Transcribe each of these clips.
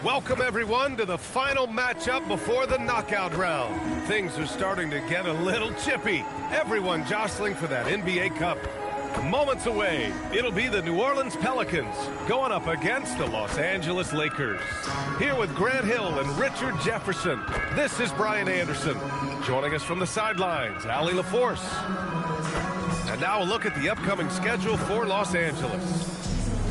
Welcome, everyone, to the final matchup before the knockout round. Things are starting to get a little chippy. Everyone jostling for that NBA Cup. Moments away, it'll be the New Orleans Pelicans going up against the Los Angeles Lakers. Here with Grant Hill and Richard Jefferson, this is Brian Anderson. Joining us from the sidelines, Allie LaForce. And now a look at the upcoming schedule for Los Angeles.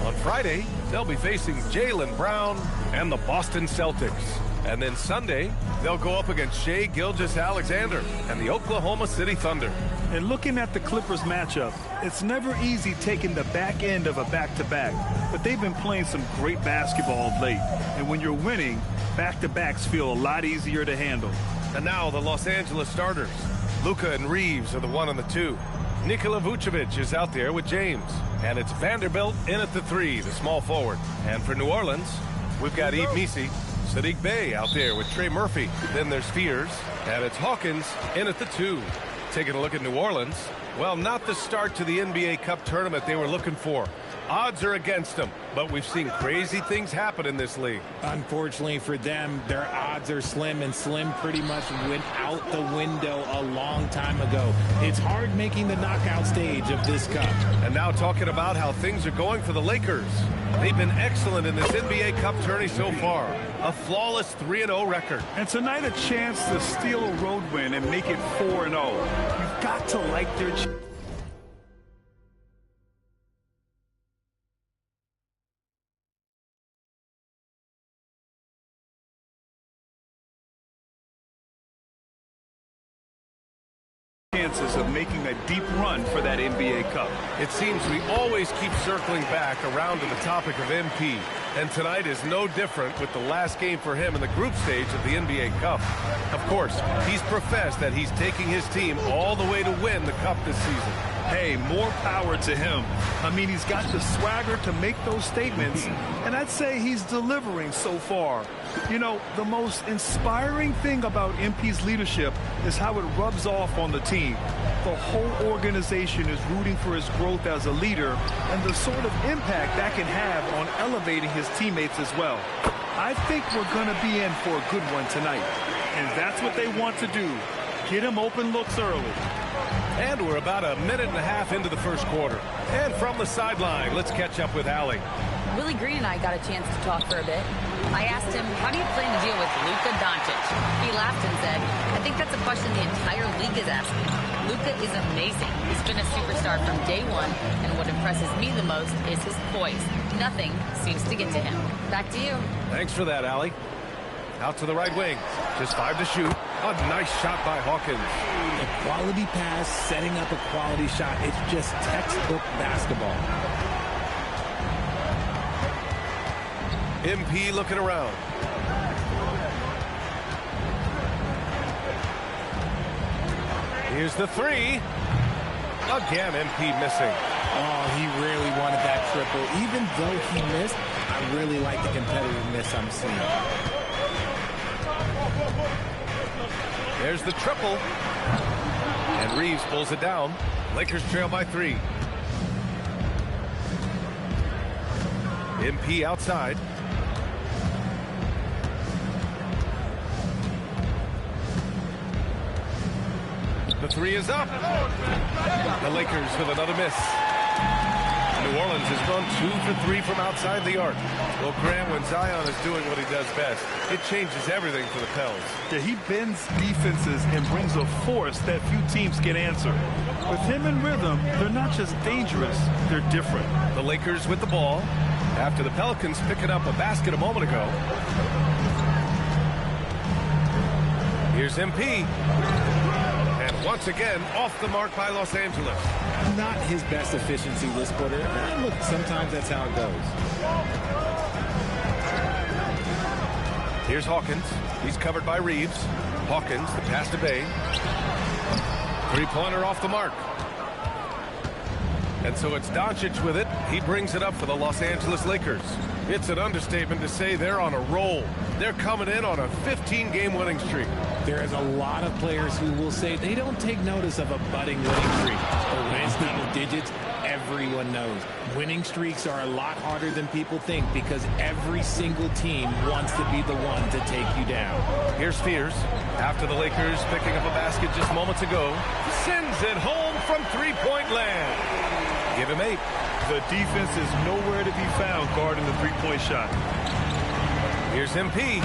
On Friday, they'll be facing Jaylen Brown and the Boston Celtics. And then Sunday, they'll go up against Shai Gilgeous-Alexander and the Oklahoma City Thunder. And looking at the Clippers matchup, it's never easy taking the back end of a back-to-back. But they've been playing some great basketball of late. And when you're winning, back-to-backs feel a lot easier to handle. And now the Los Angeles starters. Luka and Reeves are the 1 and the 2. Nikola Vucevic is out there with James. And it's Vanderbilt in at the 3, the small forward. And for New Orleans, we've got Yves Missi, Sadiq Bey out there with Trey Murphy. Then there's Fears, and it's Hawkins in at the 2. Taking a look at New Orleans, well, not the start to the NBA Cup tournament they were looking for. Odds are against them, but we've seen crazy things happen in this league. Unfortunately for them, their odds are slim, and slim pretty much went out the window a long time ago. It's hard making the knockout stage of this cup. And now talking about how things are going for the Lakers. They've been excellent in this NBA Cup tourney so far. A flawless 3-0 record. And tonight a chance to steal a road win and make it 4-0. You've got to like their chances of making a deep run for that NBA Cup. It seems we always keep circling back around to the topic of MP, and tonight is no different with the last game for him in the group stage of the NBA Cup. Of course, he's professed that he's taking his team all the way to win the Cup this season. Hey, more power to him. I mean, he's got the swagger to make those statements, and I'd say he's delivering so far. You know, the most inspiring thing about MP's leadership is how it rubs off on the team. The whole organization is rooting for his growth as a leader and the sort of impact that can have on elevating his teammates as well. I think we're going to be in for a good one tonight, and that's what they want to do. Get him open looks early. And we're about a minute and a half into the first quarter. And from the sideline, let's catch up with Allie. Willie Green and I got a chance to talk for a bit. I asked him, how do you plan to deal with Luka Doncic? He laughed and said, I think that's a question the entire league is asking. Luka is amazing. He's been a superstar from day one, and what impresses me the most is his poise. Nothing seems to get to him. Back to you. Thanks for that, Allie. Out to the right wing. Just 5 to shoot. A nice shot by Hawkins. A quality pass, setting up a quality shot. It's just textbook basketball. MP looking around. Here's the 3. Again, MP missing. Oh, he really wanted that triple. Even though he missed, I really like the competitiveness I'm seeing. There's the triple. And Reeves pulls it down. Lakers trail by 3. MP outside. The 3 is up. The Lakers with another miss. New Orleans has gone 2 for 3 from outside the arc. Well, Grant, when Zion is doing what he does best, it changes everything for the Pels. Yeah, he bends defenses and brings a force that few teams can answer. With him in rhythm, they're not just dangerous, they're different. The Lakers with the ball after the Pelicans picking up a basket a moment ago. Here's MP. And once again, off the mark by Los Angeles. Not his best efficiency this quarter. Look, sometimes that's how it goes. Here's Hawkins. He's covered by Reeves. Hawkins, the pass to Bey. 3-pointer off the mark. And so it's Doncic with it. He brings it up for the Los Angeles Lakers. It's an understatement to say they're on a roll. They're coming in on a 15-game winning streak. There is a lot of players who will say they don't take notice of a budding winning streak. But when it's double digits, everyone knows. Winning streaks are a lot harder than people think because every single team wants to be the one to take you down. Here's Fears. After the Lakers picking up a basket just moments ago, sends it home from three-point land. Give him 8. The defense is nowhere to be found guarding the three-point shot. Here's MP.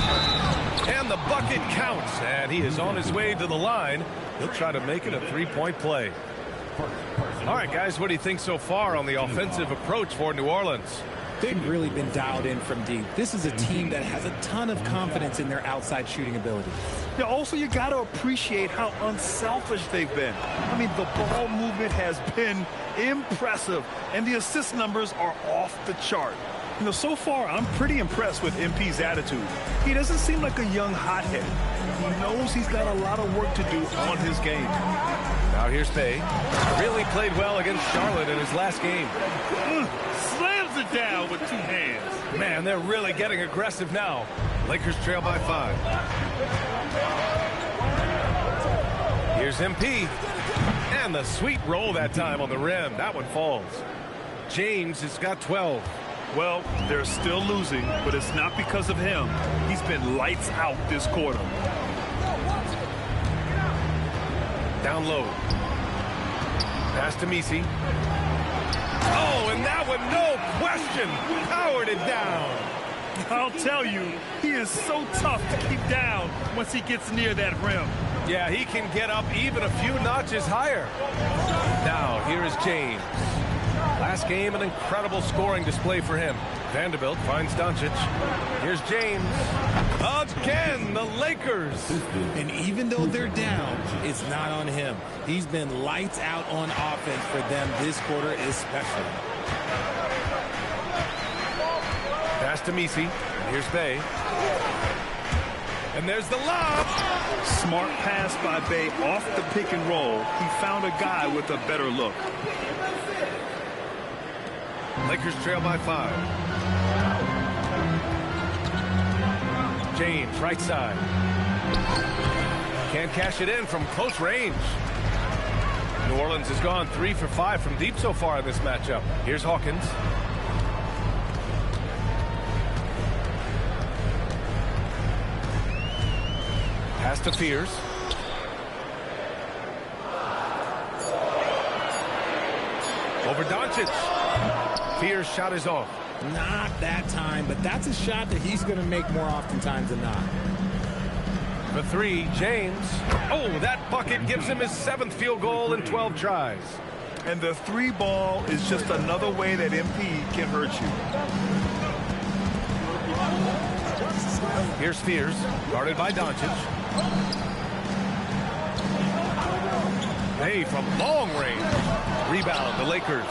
And the bucket counts. And he is on his way to the line. He'll try to make it a three-point play. All right, guys, what do you think so far on the offensive approach for New Orleans? They've really been dialed in from deep. This is a team that has a ton of confidence in their outside shooting ability. Yeah, also, you got to appreciate how unselfish they've been. I mean, the ball movement has been impressive, and the assist numbers are off the chart. You know, so far, I'm pretty impressed with MP's attitude. He doesn't seem like a young hothead. He knows he's got a lot of work to do on his game. Now here's Bay. Really played well against Charlotte in his last game. Slams it down with 2 hands. Man, they're really getting aggressive now. Lakers trail by 5. Here's MP. And the sweet roll that time on the rim. That one falls. James has got 12. Well, they're still losing, but it's not because of him. He's been lights out this quarter. Down low. Pass to Misi. Oh, and that one, no question, powered it down. I'll tell you, he is so tough to keep down once he gets near that rim. Yeah, he can get up even a few notches higher. Now, here is James. Last game, an incredible scoring display for him. Vanderbilt finds Doncic. Here's James. Again, the Lakers. And even though they're down, it's not on him. He's been lights out on offense for them this quarter especially. Pass to Misi. Here's Bay. And there's the lob. Smart pass by Bay off the pick and roll. He found a guy with a better look. Lakers trail by 5. James, right side. Can't cash it in from close range. New Orleans has gone 3 for 5 from deep so far in this matchup. Here's Hawkins. Pass to Fears. Over Doncic. Fears shot is off. Not that time, but that's a shot that he's going to make more oftentimes than not. For 3, James. Oh, that bucket gives him his 7th field goal in 12 tries. And the 3 ball is just another way that MP can hurt you. Here's Fears, guarded by Doncic. Hey, from long range. Rebound, the Lakers.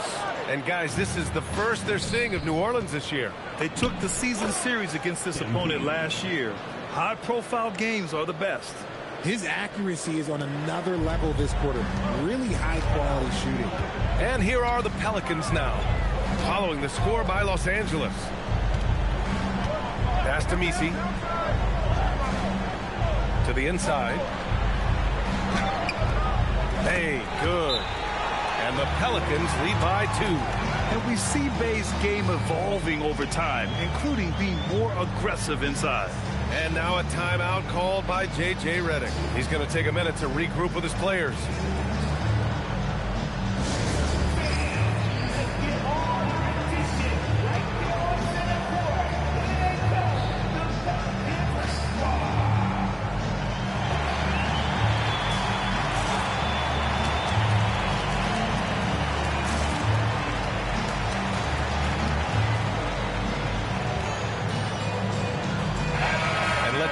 And guys, this is the first they're seeing of New Orleans this year. They took the season series against this opponent last year. High-profile games are the best. His accuracy is on another level this quarter. Really high-quality shooting. And here are the Pelicans now, following the score by Los Angeles. Pass to Misi. To the inside. Hey, good. And the Pelicans lead by 2. And we see Bay's game evolving over time, including being more aggressive inside. And now a timeout called by J.J. Redick. He's going to take a minute to regroup with his players.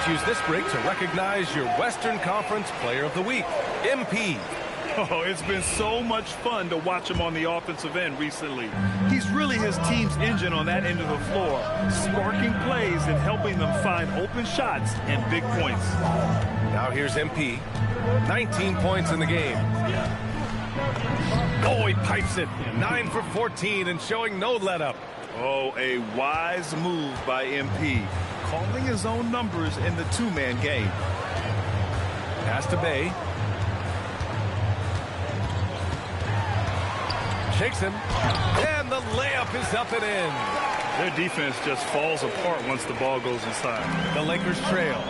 Use this break to recognize your Western Conference Player of the Week, MP. Oh, it's been so much fun to watch him on the offensive end recently. He's really his team's engine on that end of the floor, sparking plays and helping them find open shots and big points. Now here's MP. 19 points in the game. Oh, he pipes it. 9 for 14 and showing no let-up. Oh, a wise move by MP, calling his own numbers in the two-man game. Pass to Bay. Shakes him. And the layup is up and in. Their defense just falls apart once the ball goes inside. The Lakers trail.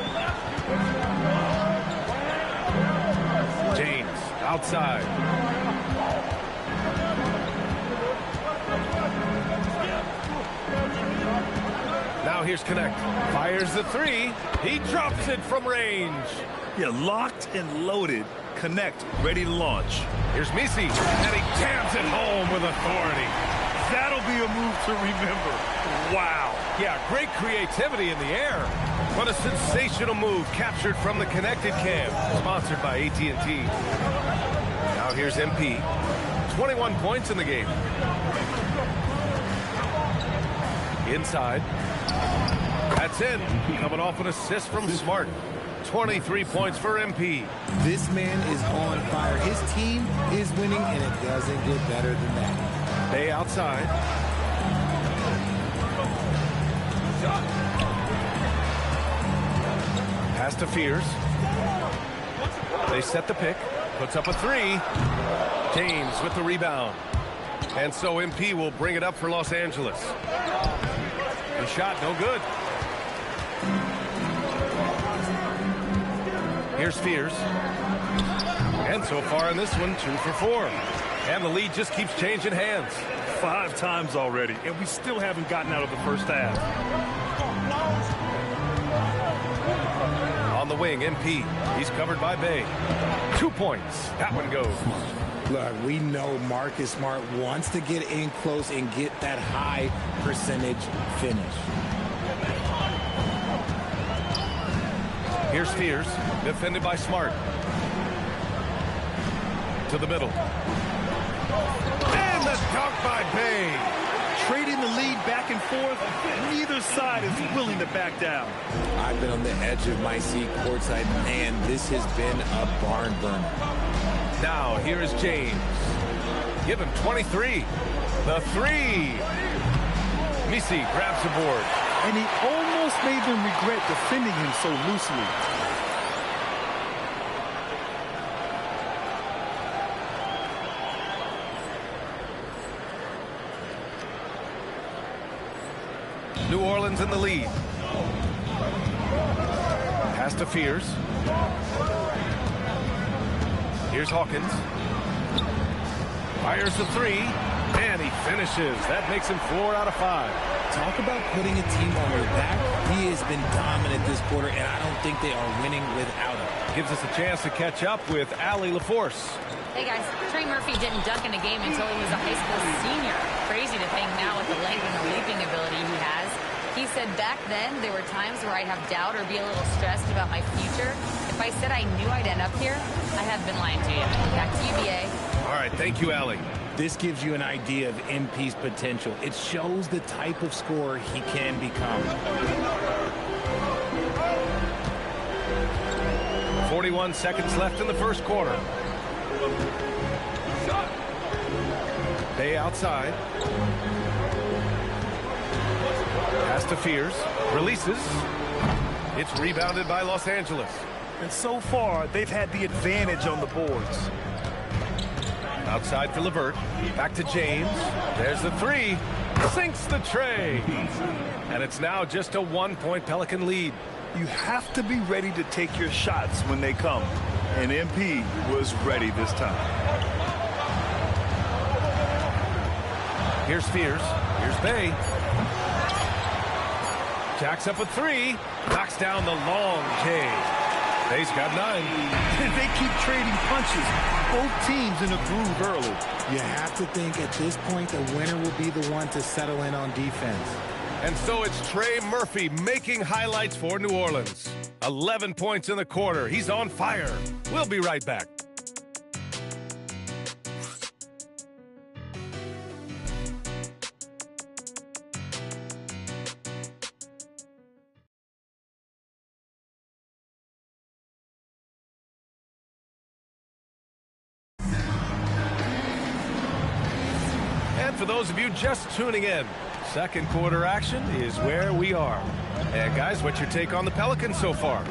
James outside. Now here's Connect. Fires the three. He drops it from range. Yeah, locked and loaded. Connect, ready to launch. Here's Misi, and he jams it home with authority. That'll be a move to remember. Wow. Yeah, great creativity in the air. What a sensational move captured from the Connected Cam, sponsored by AT&T. Now here's MP. 21 points in the game. Inside. That's in. Coming off an assist from Smart. 23 points for MP. This man is on fire. His team is winning, and it doesn't get better than that. Bay outside. Pass to Fears. They set the pick. Puts up a three. James with the rebound. And so MP will bring it up for Los Angeles. The shot, no good. Here's Fears. And so far in this one, 2 for 4. And the lead just keeps changing hands. 5 times already, and we still haven't gotten out of the first half. On the wing, MP. He's covered by Bay. 2 points. That one goes. Look, we know Marcus Smart wants to get in close and get that high percentage finish. Here's Fears, defended by Smart. To the middle. And the dunk by Bay. Trading the lead back and forth, neither side is willing to back down. I've been on the edge of my seat courtside, and this has been a barn burner. Now, here is James. Give him 23. The three. Misi grabs the board. And he almost made them regret defending him so loosely. New Orleans in the lead. Pass to Fears. Here's Hawkins. Fires the three. And he finishes. That makes him 4 out of 5. Talk about putting a team on your back. He has been dominant this quarter, and I don't think they are winning without him. Gives us a chance to catch up with Allie LaForce. Hey guys, Trey Murphy didn't dunk in a game until he was a high school senior. Crazy to think now with the length and the leaping ability he has. He said back then there were times where I'd have doubt or be a little stressed about my future. If I said I knew I'd end up here, I have been lying to you. Back to you, BA. All right, thank you, Allie. This gives you an idea of MP's potential. It shows the type of scorer he can become. 41 seconds left in the first quarter. Bay outside. Pass to Fears. Releases. It's rebounded by Los Angeles. And so far, they've had the advantage on the boards. Outside for LeVert. Back to James. There's the three. Sinks the tray. And it's now just a 1-point Pelican lead. You have to be ready to take your shots when they come. And MP was ready this time. Here's Fears. Here's Bay. Jacks up a three. Knocks down the long K. Bay's got 9. And they keep trading punches. Both teams in a groove early. You have to think at this point the winner will be the one to settle in on defense. And so it's Trey Murphy making highlights for New Orleans. 11 points in the quarter. He's on fire. We'll be right back. For those of you just tuning in, Second quarter action is where we are. And guys, what's your take on the Pelicans so far?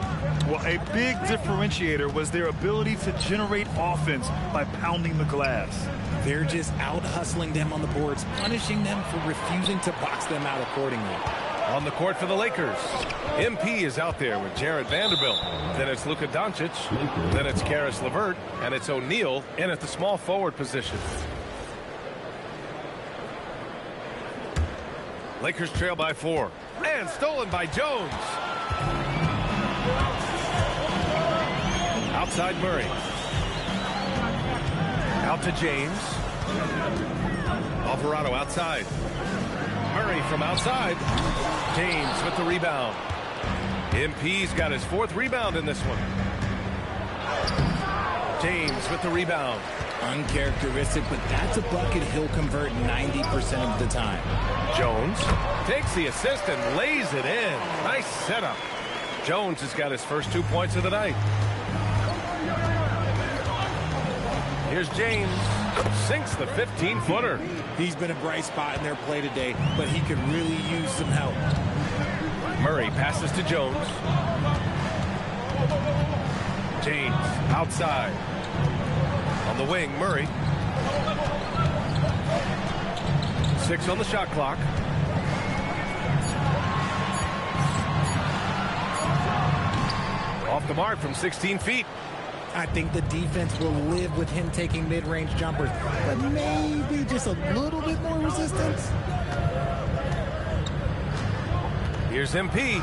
Well, a big differentiator was their ability to generate offense by pounding the glass. They're just out-hustling them on the boards, punishing them for refusing to box them out accordingly. On the court for the Lakers, MP is out there with Jarrett Vanderbilt. Then it's Luka Doncic. Then it's Karis LeVert. And it's O'Neal in at the small forward position. Lakers trail by 4. And stolen by Jones. Outside Murray. Out to James. Alvarado outside. Murray from outside. James with the rebound. MP's got his 4th rebound in this one. James with the rebound. Uncharacteristic, but that's a bucket he'll convert 90% of the time. Jones takes the assist and lays it in. Nice setup. Jones has got his first 2 points of the night. Here's James. Sinks the 15-footer. He's been a bright spot in their play today, but he could really use some help. Murray passes to Jones. James outside. On the wing, Murray. 6 on the shot clock. Off the mark from 16 feet. I think the defense will live with him taking mid-range jumpers, but maybe just a little bit more resistance. Here's MP.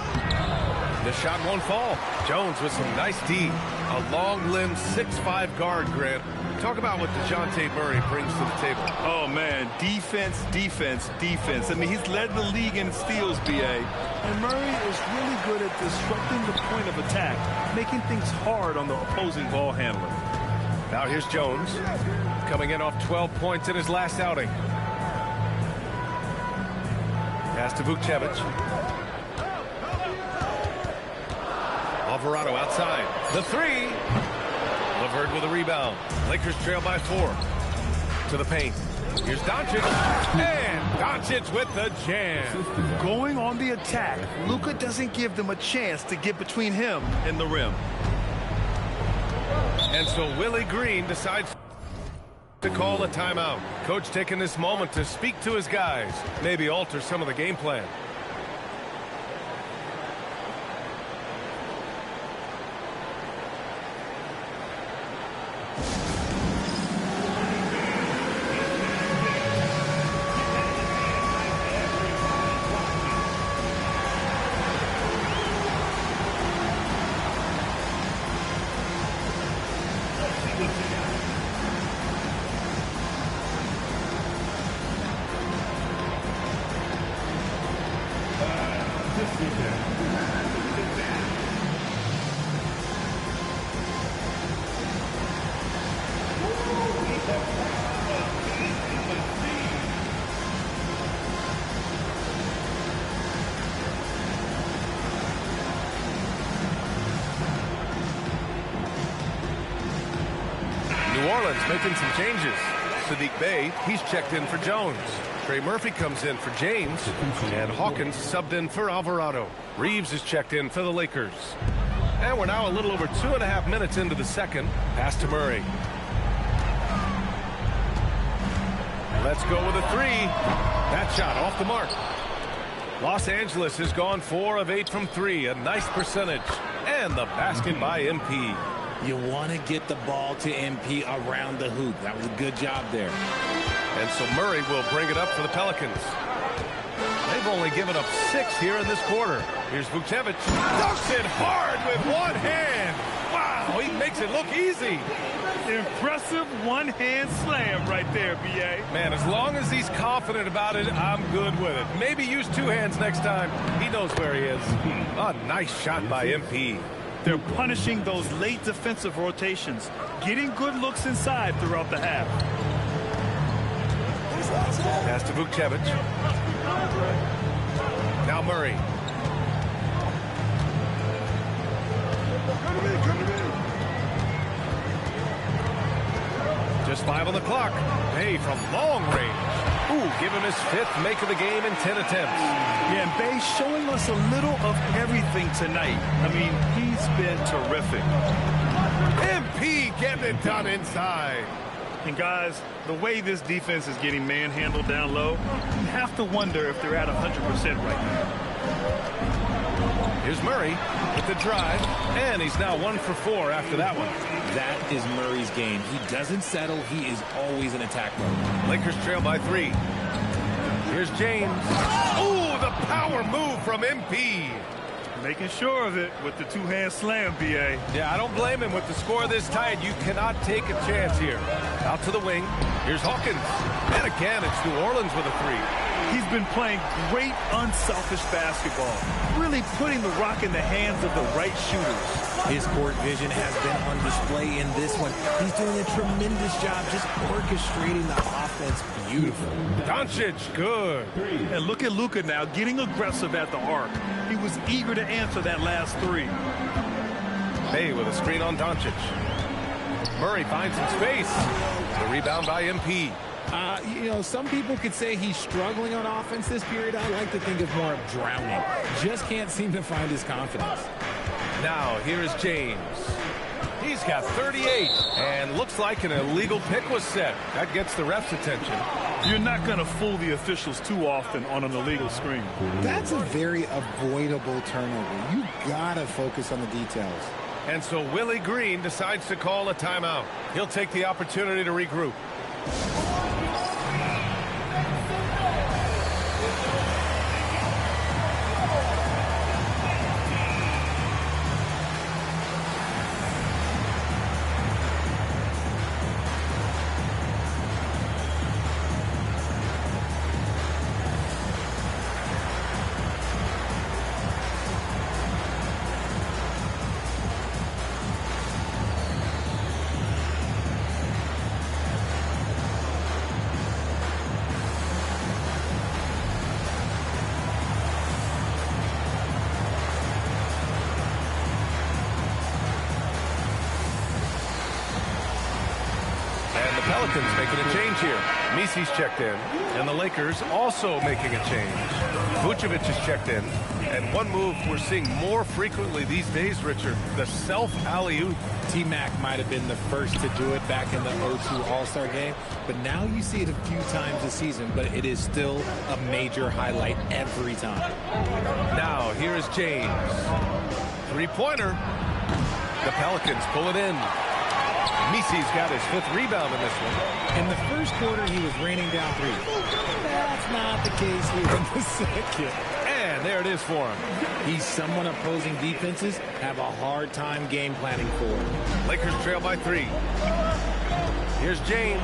The shot won't fall. Jones with some nice D. A long-limbed 6'5" guard, Grant. Talk about what DeJounte Murray brings to the table. Oh, man, defense, defense, defense. I mean, he's led the league in steals, B.A. And Murray is really good at disrupting the point of attack, making things hard on the opposing ball handler. Now here's Jones, coming in off 12 points in his last outing. Pass to Vukcevic. Alvarado outside. The 3. LeVert with a rebound. Lakers trail by 4. To the paint. Here's Doncic. And Doncic with the jam. Going on the attack, Luka doesn't give them a chance to get between him and the rim. And so Willie Green decides to call a timeout. Coach taking this moment to speak to his guys. Maybe alter some of the game plan. New Orleans making some changes. Sadiq Bey, he's checked in for Jones. Trey Murphy comes in for James. And Hawkins subbed in for Alvarado. Reeves is checked in for the Lakers. And we're now a little over 2.5 minutes into the second. Pass to Murray. Let's go with a 3. That shot off the mark. Los Angeles has gone 4 of 8 from 3. A nice percentage. And the basket by MP. You want to get the ball to MP around the hoop. That was a good job there. And so Murray will bring it up for the Pelicans. They've only given up 6 here in this quarter. Here's Vukcevic. Dunks it hard with one hand. Wow, he makes it look easy. Impressive one-hand slam right there, B.A. Man, as long as he's confident about it, I'm good with it. Maybe use 2 hands next time. He knows where he is. A nice shot by MP. They're punishing those late defensive rotations, getting good looks inside throughout the half. Pass to Vukcevic. Now Murray. Just 5 on the clock. Hey, from long range. Ooh, give him his 5th make of the game in 10 attempts. Yeah, and Bay showing us a little of everything tonight. I mean, he's been terrific. MP getting it done inside. And guys, the way this defense is getting manhandled down low, you have to wonder if they're at 100% right now. Here's Murray with the drive, and he's now 1 for 4 after that one. That is Murray's game. He doesn't settle. He is always in attack mode. Lakers trail by 3. Here's James. Ooh, the power move from MP. Making sure of it with the two-hand slam, B.A. Yeah, I don't blame him. With the score this tight, you cannot take a chance here. Out to the wing. Here's Hawkins. And again, it's New Orleans with a 3. He's been playing great, unselfish basketball, really putting the rock in the hands of the right shooters. His court vision has been on display in this one. He's doing a tremendous job just orchestrating the offense. Beautiful. Doncic, good. And look at Luka now getting aggressive at the arc. He was eager to answer that last 3. Bay with a screen on Doncic. Murray finds some space. The rebound by MP. You know, some people could say he's struggling on offense this period. I like to think of more of drowning. Just can't seem to find his confidence. Now, here's James. He's got 38, and looks like an illegal pick was set. That gets the ref's attention. You're not going to fool the officials too often on an illegal screen. That's a very avoidable turnover. You got to focus on the details. And so Willie Green decides to call a timeout. He'll take the opportunity to regroup. Pelicans making a change here. Misi's checked in, and the Lakers also making a change. Vucevic is checked in, and one move we're seeing more frequently these days, Richard, the self-alley-oop. T-Mac might have been the first to do it back in the 0-2 All-Star game, but now you see it a few times this season, but it is still a major highlight every time. Now, here's James. Three-pointer. The Pelicans pull it in. Misi's got his 5th rebound in this one. In the first quarter, he was raining down 3. That's not the case here in the second. And there it is for him. He's someone opposing defenses have a hard time game planning for. Lakers trail by 3. Here's James.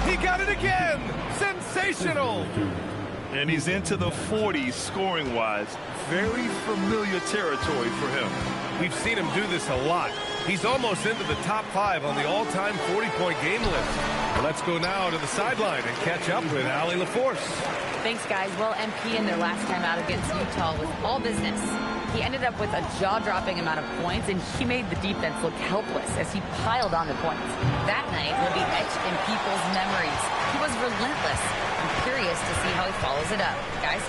He got it again. Sensational. And he's into the 40s scoring-wise. Very familiar territory for him. We've seen him do this a lot. He's almost into the top 5 on the all-time 40-point game list. Let's go now to the sideline and catch up with Allie LaForce. Thanks, guys. Well, MP in their last time out against Utah was all business. He ended up with a jaw-dropping amount of points, and he made the defense look helpless as he piled on the points. That night will be etched in people's memories. He was relentless. I'm curious to see how he follows it up. Guys?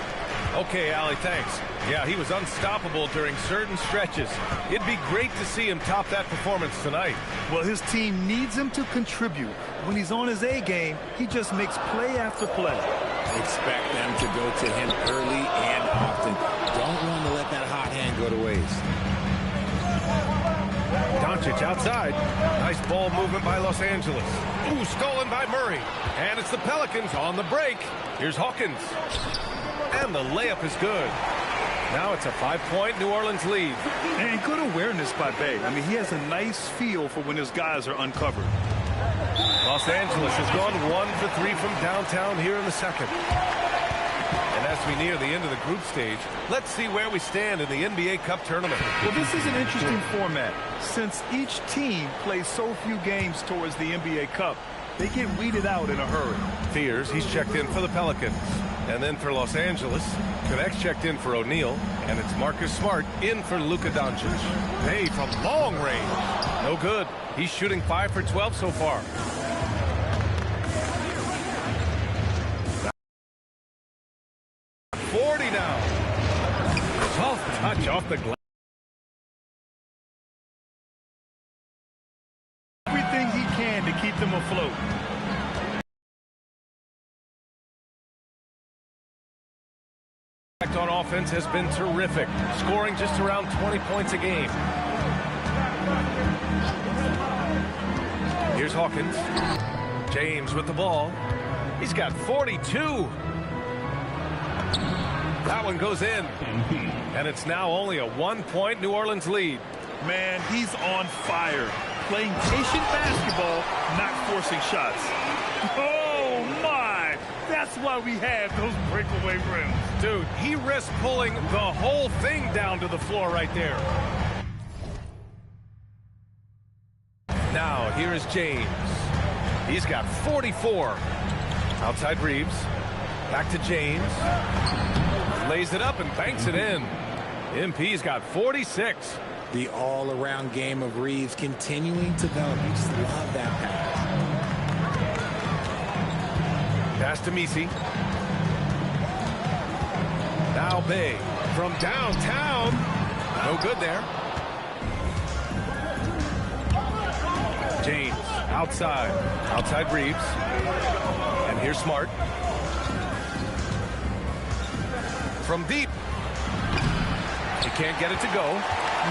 Okay, Allie, thanks. Yeah, he was unstoppable during certain stretches. It'd be great to see him top that performance tonight. Well, his team needs him to contribute. When he's on his A game, he just makes play after play. Expect them to go to him early and often. Don't want to let that hot hand go to waste. Doncic outside. Nice ball movement by Los Angeles. Ooh, stolen by Murray. And it's the Pelicans on the break. Here's Hawkins. And the layup is good. Now it's a 5-point New Orleans lead. And good awareness by Bay. I mean, he has a nice feel for when his guys are uncovered. Los Angeles has gone 1 for 3 from downtown here in the second. And as we near the end of the group stage, let's see where we stand in the NBA Cup tournament. Well, this is an interesting format. Since each team plays so few games towards the NBA Cup, they get weeded out in a hurry. Fears, he's checked in for the Pelicans. And then for Los Angeles, Connect's checked in for O'Neal, and it's Marcus Smart in for Luka Doncic. Hey, from long range. No good. He's shooting 5 for 12 so far. the glass. Everything he can to keep them afloat. On offense has been terrific, scoring just around 20 points a game. Here's Hawkins. James with the ball. He's got 42. That one goes in. And it's now only a 1-point New Orleans lead. Man, he's on fire. Playing patient basketball, not forcing shots. Oh, my! That's why we have those breakaway rims. Dude, he risked pulling the whole thing down to the floor right there. Now, here is James. He's got 44. Outside Reeves. Back to James. Lays it up and banks it in. MP's got 46. The all-around game of Reeves continuing to develop. You just love that pass. Pass to Misi. Now Bay from downtown. No good there. James outside. Outside Reeves. And here's Smart. From deep. He can't get it to go.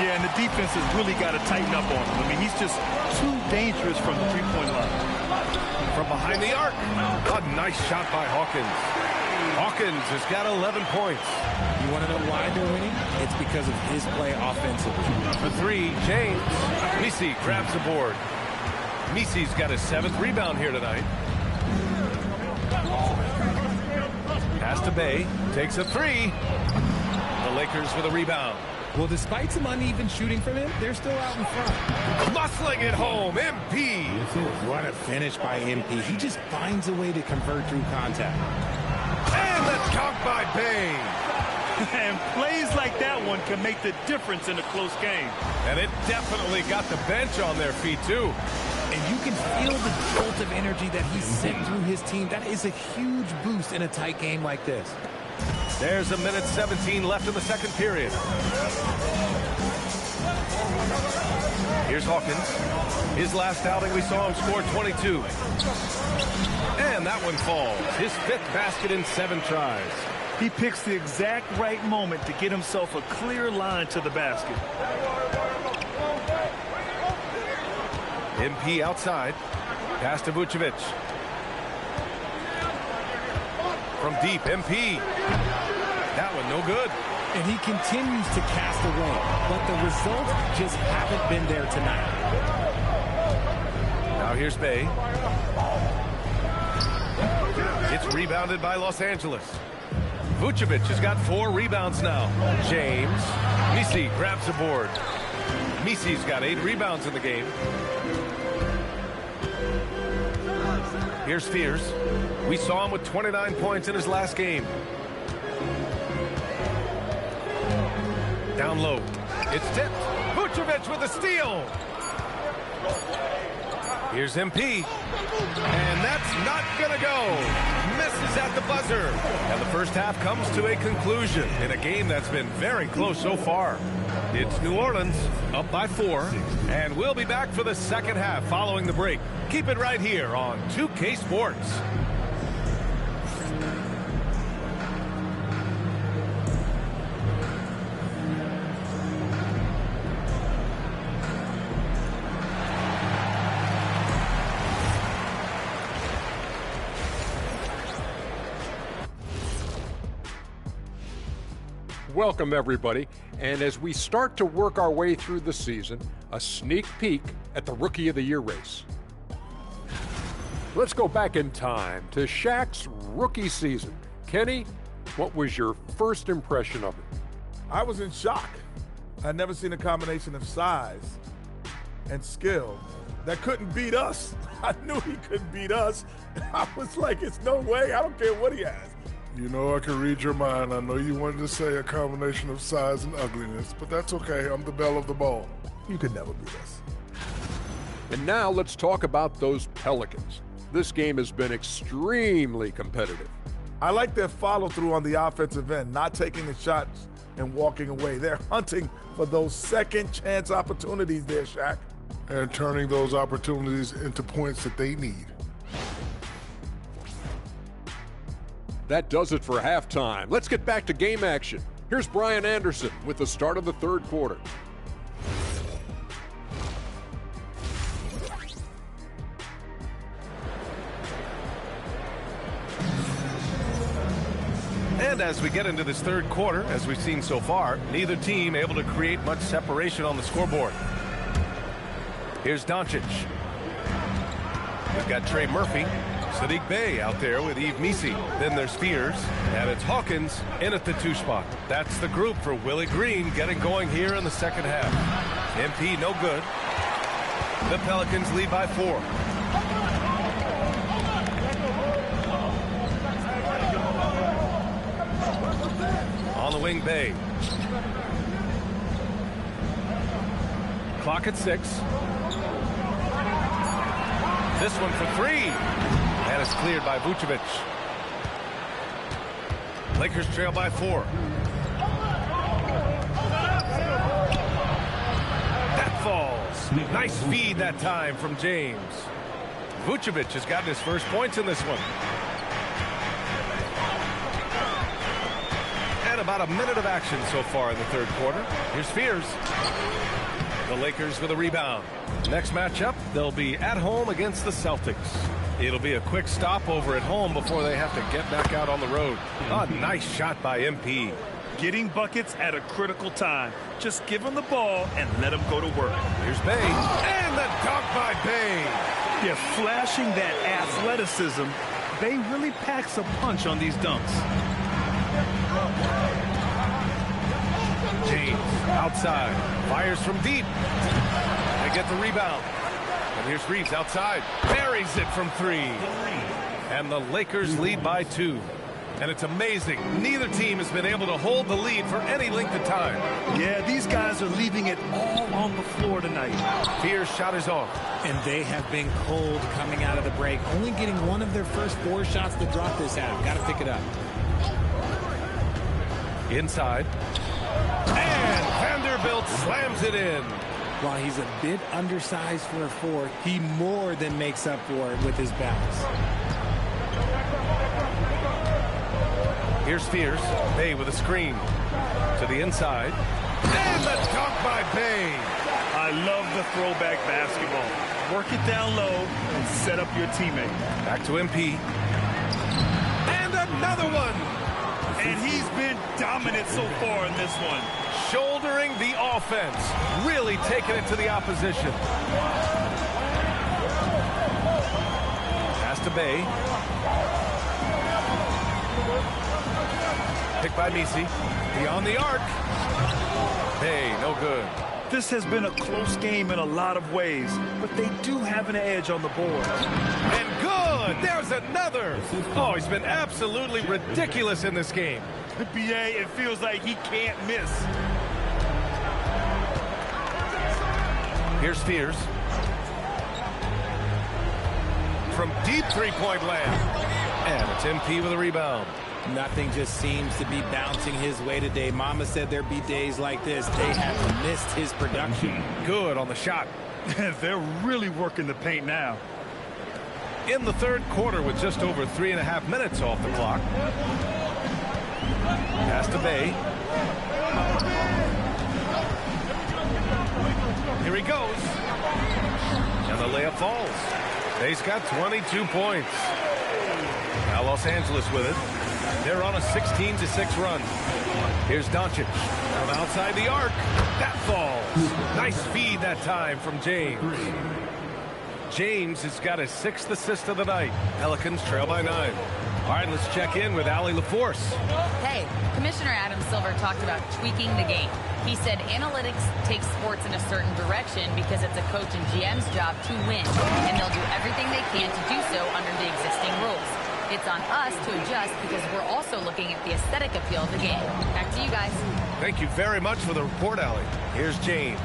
Yeah, and the defense has really got to tighten up on him. I mean, he's just too dangerous from the three-point line. From behind the arc. A nice shot by Hawkins. Hawkins has got 11 points. You want to know why they're winning? It's because of his play offensively. For three, James. Misi grabs the board. Misi's got his 7th rebound here tonight. Pass to Bay. Takes a three. The Lakers with a rebound. Well, despite some uneven shooting from him, they're still out in front. Muscling it home, MP. What a finish by MP. He just finds a way to convert through contact. And the dunk by Bay. And plays like that one can make the difference in a close game. And it definitely got the bench on their feet, too. And you can feel the jolt of energy that he sent through his team. That is a huge boost in a tight game like this. There's 1:17 left in the second period. Here's Hawkins. His last outing, we saw him score 22. And that one falls. His 5th basket in 7 tries. He picks the exact right moment to get himself a clear line to the basket. MP outside. Pass to Vucevic. From deep, MP. That one no good. And he continues to cast away, but the results just haven't been there tonight. Now here's Bay. It's rebounded by Los Angeles. Vucevic has got 4 rebounds now. James. Misi grabs the board. Misi's got 8 rebounds in the game. Here's Fears. We saw him with 29 points in his last game. Down low. It's tipped. Vucevic with a steal. Here's MP. And that's not going to go. Misses at the buzzer. And the first half comes to a conclusion in a game that's been very close so far. It's New Orleans up by 4. And we'll be back for the second half following the break. Keep it right here on 2K Sports. Welcome, everybody. And as we start to work our way through the season, a sneak peek at the Rookie of the Year race. Let's go back in time to Shaq's rookie season. Kenny, what was your first impression of it? I was in shock. I'd never seen a combination of size and skill that couldn't beat us. I knew he couldn't beat us. I was like, it's no way. I don't care what he has. You know I can read your mind. I know you wanted to say a combination of size and ugliness, but that's okay. I'm the belle of the ball. You could never beat us. And now let's talk about those Pelicans. This game has been extremely competitive. I like their follow-through on the offensive end, not taking the shots and walking away. They're hunting for those second chance opportunities there, Shaq. And turning those opportunities into points that they need. That does it for halftime. Let's get back to game action. Here's Brian Anderson with the start of the third quarter. And as we get into this third quarter, as we've seen so far, neither team able to create much separation on the scoreboard. Here's Doncic. We've got Trey Murphy, Sadiq Bey out there with Yves Missi. Then there's Spears, and it's Hawkins in at the 2 spot. That's the group for Willie Green getting going here in the second half. MP no good. The Pelicans lead by 4. On the wing, Bey. Clock at 6. This one for 3. And it's cleared by Vucevic. Lakers trail by 4. That falls. Nice feed that time from James. Vucevic has gotten his first points in this one. And about a minute of action so far in the third quarter. Here's Spears. The Lakers with a rebound. Next matchup, they'll be at home against the Celtics. It'll be a quick stopover at home before they have to get back out on the road. A nice shot by MP. Getting buckets at a critical time. Just give him the ball and let him go to work. Here's Bey. And the dunk by Bey. Yeah, flashing that athleticism. Bey really packs a punch on these dunks. James outside. Fires from deep. They get the rebound. And here's Reeves outside. Buries it from 3. And the Lakers lead by 2. And it's amazing. Neither team has been able to hold the lead for any length of time. Yeah, these guys are leaving it all on the floor tonight. Spears' shot is off. And they have been cold coming out of the break. Only getting one of their first 4 shots to drop this half. Got to pick it up. Inside. And Vanderbilt slams it in. While he's a bit undersized for a 4, he more than makes up for it with his balance. Here's Spears. Bey with a screen. To the inside. And the dunk by Bey. I love the throwback basketball. Work it down low and set up your teammate. Back to MP. And another one. And he's been dominant so far in this one. Shouldering the offense. Really taking it to the opposition. Pass to Bey. Picked by Missi. Beyond the arc. Bey, no good. This has been a close game in a lot of ways, but they do have an edge on the board. And good! There's another! Oh, he's been absolutely ridiculous in this game. BA, it feels like he can't miss. Here's Spears. From deep three-point land. And it's MP with a rebound. Nothing just seems to be bouncing his way today. Mama said there'd be days like this. They have missed his production. Good on the shot. They're really working the paint now. In the third quarter with just over 3.5 minutes off the clock. Pass to Bey. Here he goes. And the layup falls. Bey's got 22 points. Now Los Angeles with it. They're on a 16-6 run. Here's Doncic from outside the arc. That falls. Nice feed that time from James. James has got his 6th assist of the night. Pelicans trail by 9. All right, let's check in with Allie LaForce. Hey, Commissioner Adam Silver talked about tweaking the game. He said analytics take sports in a certain direction because it's a coach and GM's job to win, and they'll do everything they can to do so under the existing rules. It's on us to adjust because we're also looking at the aesthetic appeal of the game. Back to you guys. Thank you very much for the report, Allie. Here's James.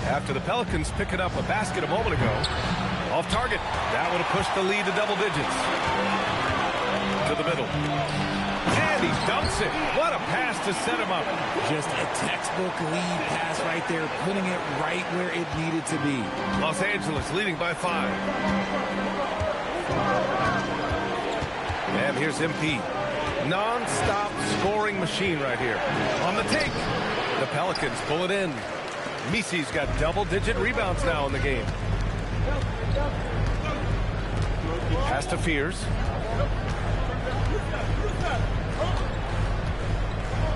After the Pelicans picking up a basket a moment ago, off target. That would have pushed the lead to double digits. To the middle. And he dumps it. What a pass to set him up. Just a textbook lead pass right there, putting it right where it needed to be. Los Angeles leading by 5. And here's MP. Non-stop scoring machine right here. On the take. The Pelicans pull it in. Misi's got double-digit rebounds now in the game. Pass to Fears.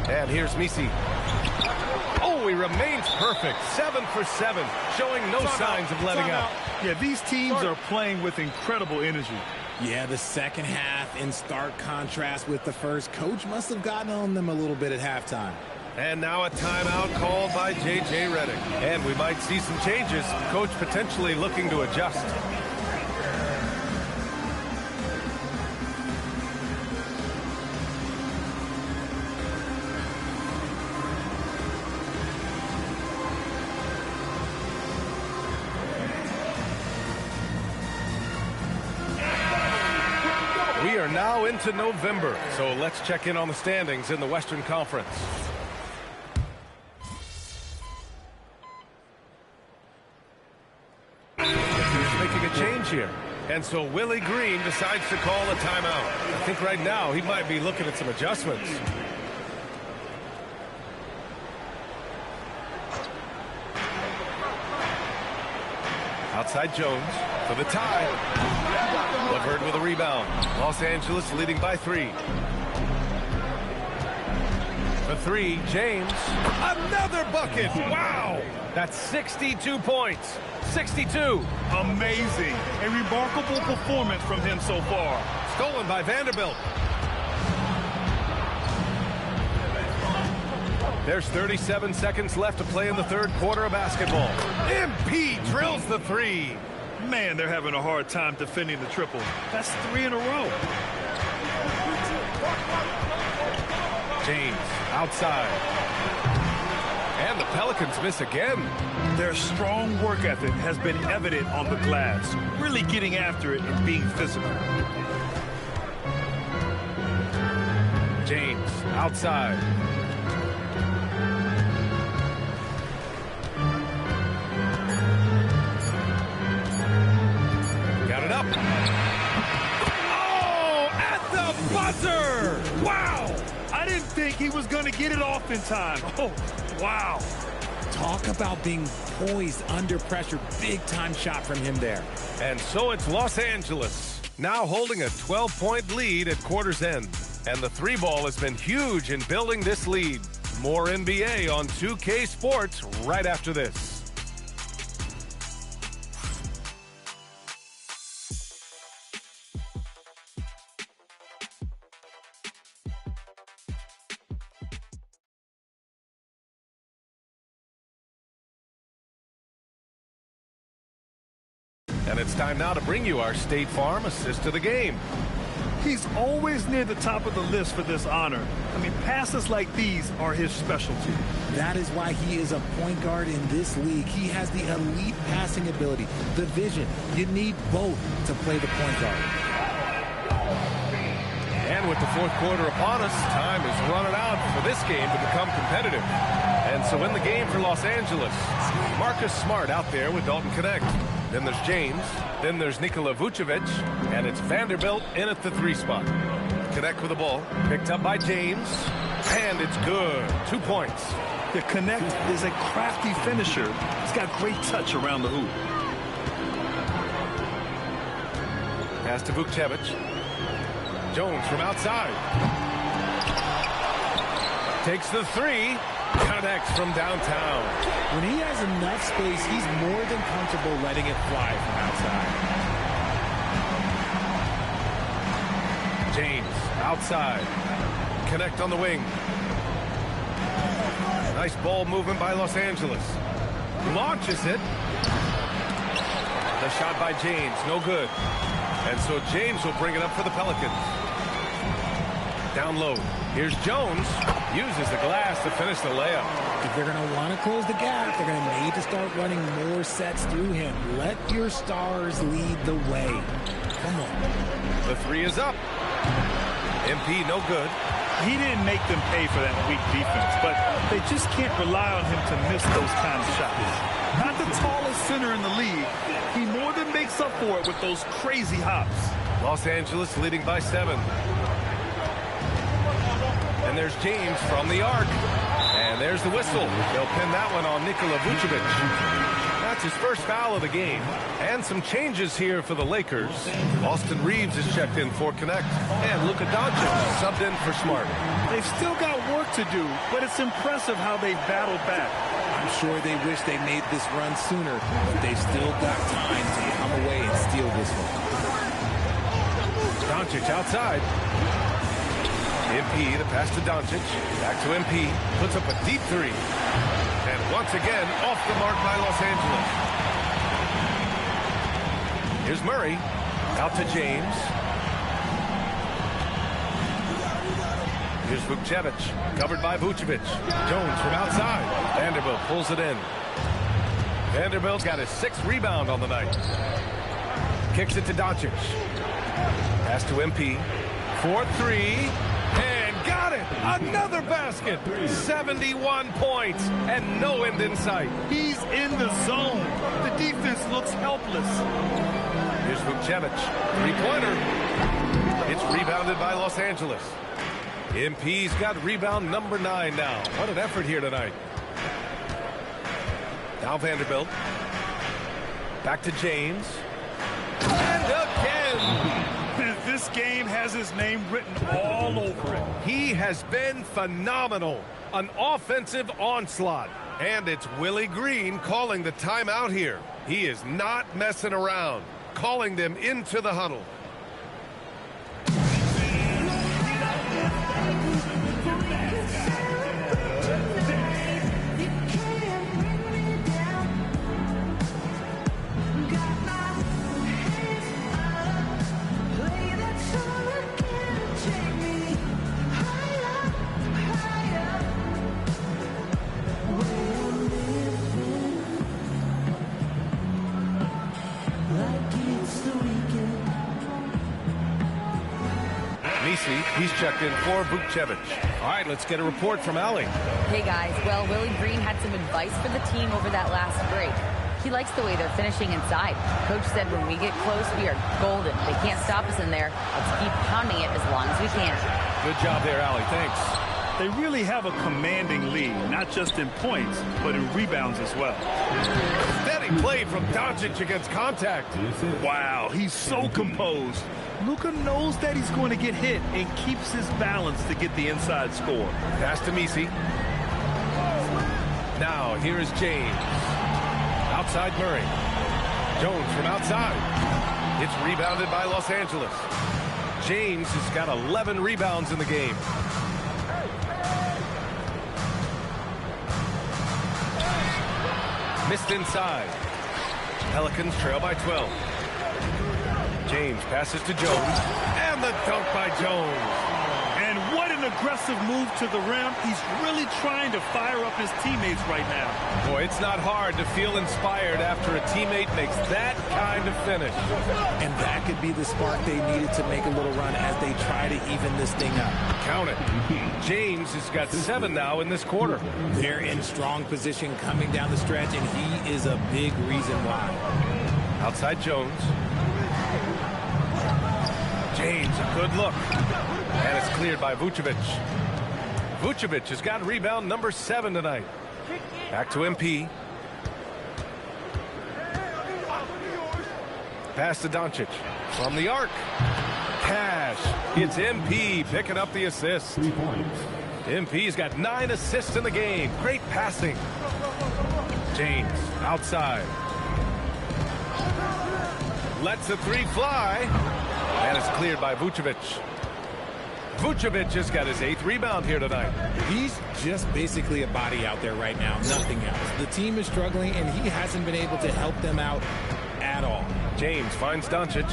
And here's Misi. Oh, he remains perfect. 7 for 7, showing no signs of letting up. Yeah, these teams are playing with incredible energy. Yeah, the second half in stark contrast with the first. Coach must have gotten on them a little bit at halftime. And now a timeout called by J.J. Redick. And we might see some changes. Coach potentially looking to adjust. We are now into November, so let's check in on the standings in the Western Conference. He's making a change here. And so Willie Green decides to call a timeout. I think right now he might be looking at some adjustments. Outside Jones for the tie. LeVert with a rebound. Los Angeles leading by 3. For 3, James. Another bucket. Wow. That's 62 points. 62. Amazing. A remarkable performance from him so far. Stolen by Vanderbilt. There's 37 seconds left to play in the third quarter of basketball. MP drills the 3. Man, they're having a hard time defending the triple. That's 3 in a row. James outside. And the Pelicans miss again. Their strong work ethic has been evident on the glass. Really getting after it and being physical. James outside. Got it up. Oh, at the buzzer! Wow! I didn't think he was going to get it off in time. Oh, wow. Talk about being poised under pressure. Big-time shot from him there. And so it's Los Angeles, now holding a 12-point lead at quarter's end. And the 3-ball has been huge in building this lead. More NBA on 2K Sports right after this. And it's time now to bring you our State Farm assist of the game. He's always near the top of the list for this honor. I mean, passes like these are his specialty. That is why he is a point guard in this league. He has the elite passing ability, the vision. You need both to play the point guard. And with the fourth quarter upon us, time is running out for this game to become competitive. And so in the game for Los Angeles, Marcus Smart out there with Dalton Connect. Then there's James. Then there's Nikola Vucevic. And it's Vanderbilt in at the 3 spot. Connect with the ball. Picked up by James. And it's good. 2 points. The Connect is a crafty finisher. He's got great touch around the hoop. Pass to Vucevic. Jones from outside. Takes the 3. Connects from downtown. When he has enough space, he's more than comfortable letting it fly from outside. James outside. Connect on the wing. Nice ball movement by Los Angeles. Launches it. The shot by James, no good. And so James will bring it up for the Pelicans. Down low. Here's Jones. Uses the glass to finish the layup. If they're going to want to close the gap, they're going to need to start running more sets through him. Let your stars lead the way. Come on. The 3 is up. MP no good. he didn't make them pay for that weak defense, but they just can't rely on him to miss those kind of shots. Not the tallest center in the league. He more than makes up for it with those crazy hops. Los Angeles leading by 7. And there's James from the arc. And there's the whistle. They'll pin that one on Nikola Vucevic. That's his first foul of the game. And some changes here for the Lakers. Austin Reeves is checked in for Connect. And Luka Doncic subbed in for Smart. They've still got work to do, but it's impressive how they've battled back. I'm sure they wish they made this run sooner, but they've still got time to come away and steal this one. Doncic outside. MP, the pass to Doncic. Back to MP. Puts up a deep 3. And once again, off the mark by Los Angeles. Here's Murray. Out to James. Here's Vucevic. Covered by Vucevic. Jones from outside. Vanderbilt pulls it in. Vanderbilt's got his 6th rebound on the night. Kicks it to Doncic. Pass to MP. 4-3. And got it! Another basket! 71 points and no end in sight. He's in the zone. The defense looks helpless. Here's Vucevic. 3-pointer. It's rebounded by Los Angeles. MP's got rebound number 9 now. What an effort here tonight. Now Vanderbilt. Back to James. And again! This game has his name written all over it. He has been phenomenal. An offensive onslaught. And it's Willie Green calling the timeout here. He is not messing around. Calling them into the huddle. He's checked in for Vucevic. All right, let's get a report from Allie. Hey, guys. Well, Willie Green had some advice for the team over that last break. He likes the way they're finishing inside. Coach said when we get close, we are golden. They can't stop us in there. Let's keep pounding it as long as we can. Good job there, Allie. Thanks. They really have a commanding lead, not just in points, but in rebounds as well. Steady play from Doncic against contact. Wow, he's so composed. Luka knows that he's going to get hit and keeps his balance to get the inside score. Pass to Misi. Now, here is James. Outside Murray. Jones from outside. It's rebounded by Los Angeles. James has got 11 rebounds in the game. Missed inside. Pelicans trail by 12. James passes to Jones. And the dunk by Jones. And what an aggressive move to the rim. He's really trying to fire up his teammates right now. Boy, it's not hard to feel inspired after a teammate makes that kind of finish. And that could be the spark they needed to make a little run as they try to even this thing up. Count it. James has got 7 now in this quarter. They're in strong position coming down the stretch, and he is a big reason why. Outside Jones. James, a good look. And it's cleared by Vucevic. Vucevic has got rebound number 7 tonight. Back to MP. Pass to Doncic. From the arc. Cash. It's MP picking up the assist. 3 points. MP's got 9 assists in the game. Great passing. James outside. Lets the 3 fly. And it's cleared by Vucevic. Vucevic has got his 8th rebound here tonight. He's just basically a body out there right now, nothing else. The team is struggling, and he hasn't been able to help them out at all. James finds Doncic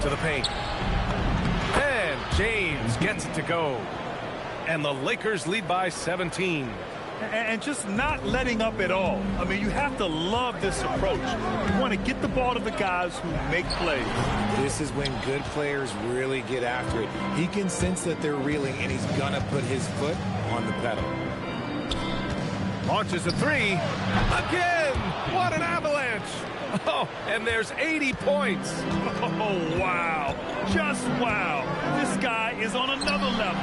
to the paint. And James gets it to go. And the Lakers lead by 17. and just not letting up at all. I mean, you have to love this approach. You want to get the ball to the guys who make plays. This is when good players really get after it. He can sense that they're reeling, and he's going to put his foot on the pedal. Launches a three. Again! What an avalanche! Oh, and there's 80 points. Oh, wow. Just wow. This guy is on another level.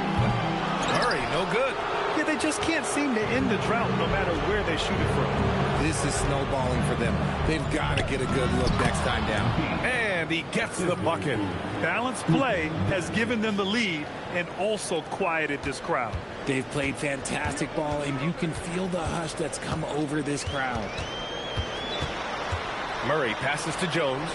Murray, no good. Yeah, they just can't seem to end the drought no matter where they shoot it from. This is snowballing for them. They've got to get a good look next time down. And he gets the bucket. Balanced play has given them the lead and also quieted this crowd. They've played fantastic ball, and you can feel the hush that's come over this crowd. Murray passes to Jones.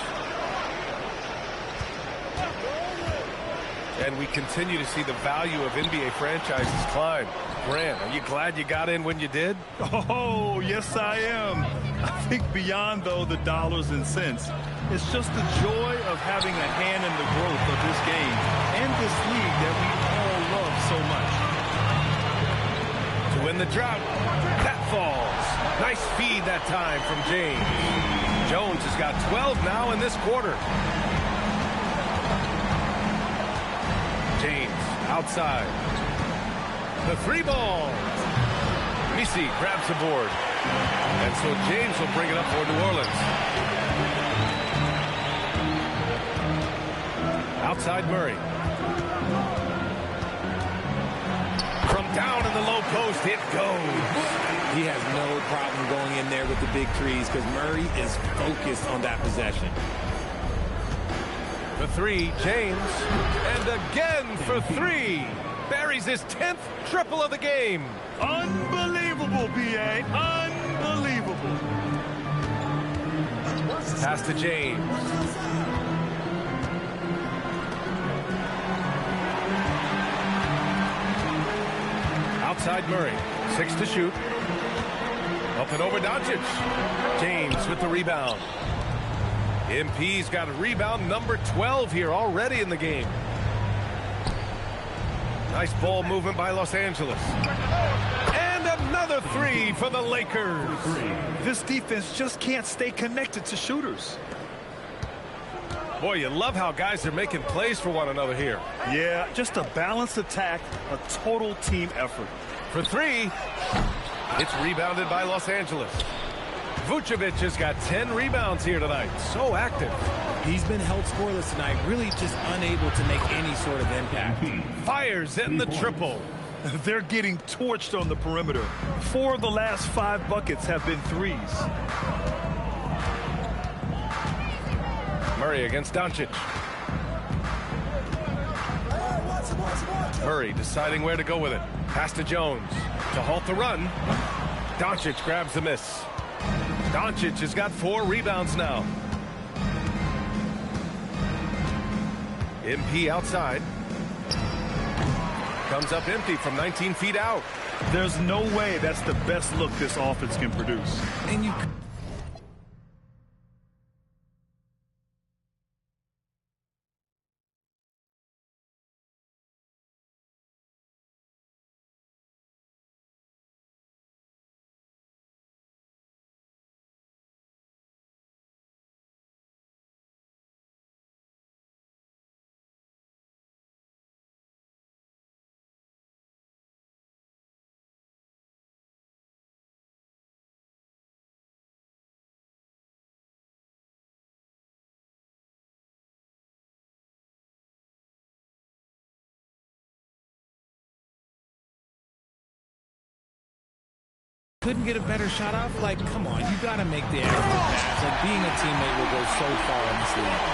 And we continue to see the value of NBA franchises climb. Grant, are you glad you got in when you did? Oh, yes, I am. I think beyond, though, the dollars and cents, it's just the joy of having a hand in the growth of this game and this league that we all love so much. To win the drought, that falls. Nice feed that time from James. Jones has got 12 now in this quarter. James outside. The three ball. Misi grabs the board. And so James will bring it up for New Orleans. Outside Murray. From down in the low post, it goes. He has no problem going in there with the big threes because Murray is focused on that possession. The three, James. And again for three. Buries his 10th triple of the game. Unbelievable, B.A. Unbelievable. Pass to James. Outside Murray. 6 to shoot. Up and over Doncic. James with the rebound. MP's got a rebound number 12 here already in the game. Nice ball movement by Los Angeles. And another three for the Lakers. This defense just can't stay connected to shooters. Boy, you love how guys are making plays for one another here. Yeah, just a balanced attack, a total team effort. For three, it's rebounded by Los Angeles. Vucevic has got 10 rebounds here tonight. So active. He's been held scoreless tonight, really just unable to make any sort of impact. Fires in the triple. They're getting torched on the perimeter. 4 of the last 5 buckets have been threes. Murray against Doncic. Murray deciding where to go with it. Pass to Jones to halt the run. Doncic grabs the miss. Doncic has got 4 rebounds now. MP outside. Comes up empty from 19 feet out. There's no way that's the best look this offense can produce. And you couldn't get a better shot off. Like, come on, you got to make the extra pass. Like, being a teammate will go so far in this league.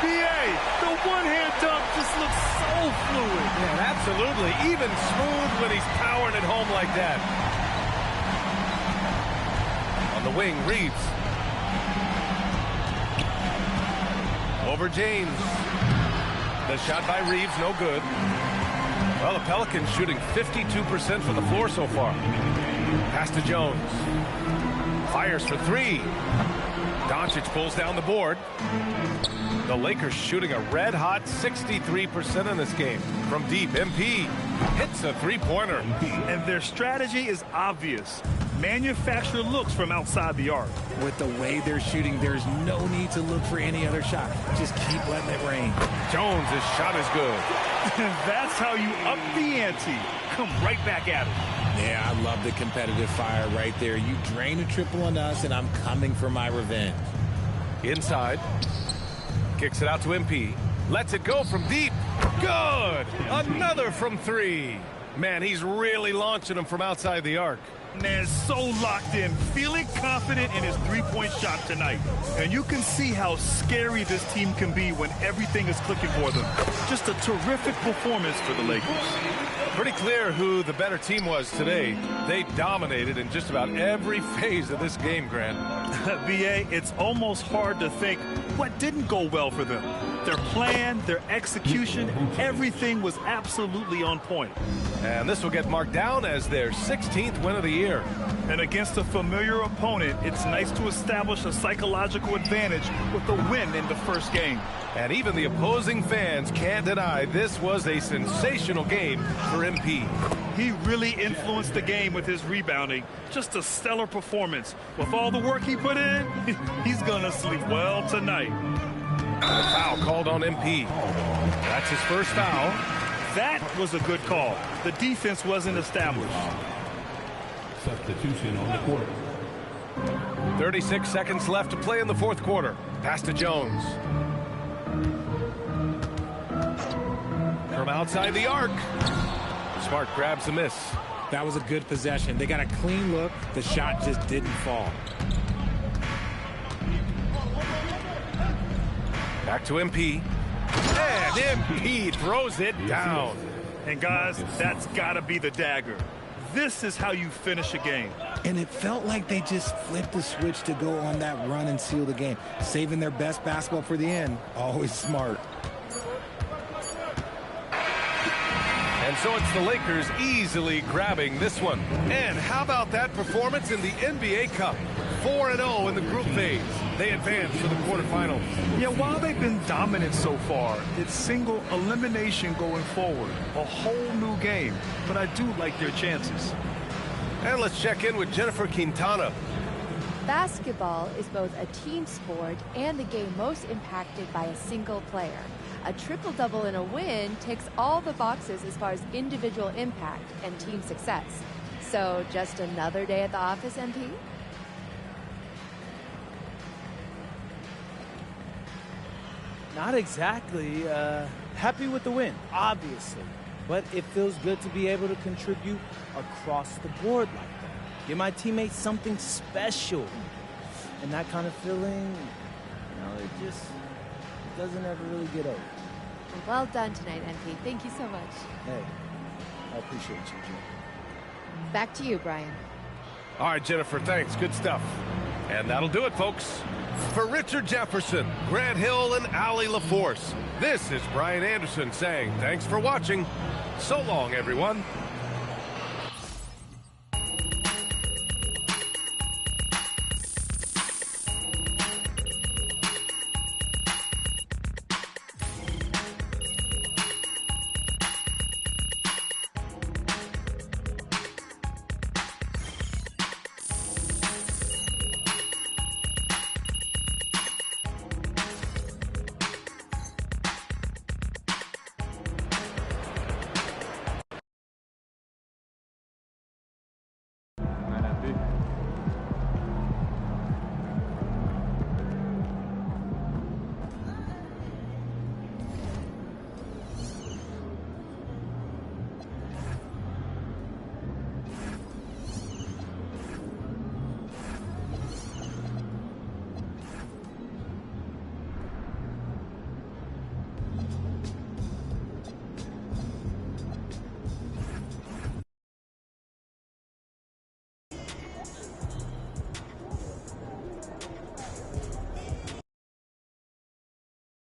B.A., the one-hand dunk just looks so fluid. Yeah, absolutely. Even smooth when he's powering it home like that. On the wing, Reeves. Over James. The shot by Reeves, no good. Well, the Pelicans shooting 52% from the floor so far. Pass to Jones. Fires for 3. Doncic pulls down the board. The Lakers shooting a red-hot 63% in this game. From deep, MP hits a three-pointer. And their strategy is obvious. Manufacture looks from outside the arc. With the way they're shooting, there's no need to look for any other shot. Just keep letting it rain. Jones' shot is good. That's how you up the ante. Come right back at it. Yeah, I love the competitive fire right there. You drain a triple on us, and I'm coming for my revenge. Inside. Kicks it out to MP. Lets it go from deep. Good! Another from three. Man, he's really launching them from outside the arc. Man, so locked in, feeling confident in his three-point shot tonight. And you can see how scary this team can be when everything is clicking for them. Just a terrific performance for the Lakers. Pretty clear who the better team was today. They dominated in just about every phase of this game, Grant. B.A., it's almost hard to think what didn't go well for them. Their plan, their execution, everything was absolutely on point. And this will get marked down as their 16th win of the year. And against a familiar opponent, it's nice to establish a psychological advantage with a win in the first game. And even the opposing fans can't deny this was a sensational game for MP. He really influenced the game with his rebounding. Just a stellar performance. With all the work he put in, he's going to sleep well tonight. A foul called on MP. That's his first foul. That was a good call. The defense wasn't established. Substitution on the court. 36 seconds left to play in the fourth quarter. Pass to Jones. From outside the arc. Smart grabs the miss. That was a good possession. They got a clean look. The shot just didn't fall. Back to MP. And MP throws it down. And guys, that's got to be the dagger. This is how you finish a game. And it felt like they just flipped the switch to go on that run and seal the game. Saving their best basketball for the end. Always smart. And so it's the Lakers easily grabbing this one. And how about that performance in the NBA Cup? 4-0 in the group phase. They advance to the quarterfinals. Yeah, while they've been dominant so far, it's single elimination going forward. A whole new game. But I do like their chances. And let's check in with Jennifer Quintana. Basketball is both a team sport and the game most impacted by a single player. A triple-double in a win ticks all the boxes as far as individual impact and team success. So just another day at the office, MP? Not exactly. Happy with the win, obviously. But it feels good to be able to contribute across the board like that. Give my teammates something special. And that kind of feeling, it doesn't ever really get old. Well done tonight, MP. Thank you so much. Hey, I appreciate you, Jim. Back to you, Brian. All right, Jennifer, thanks. Good stuff. And that'll do it, folks. For Richard Jefferson, Grant Hill, and Allie LaForce, this is Brian Anderson saying thanks for watching. So long, everyone.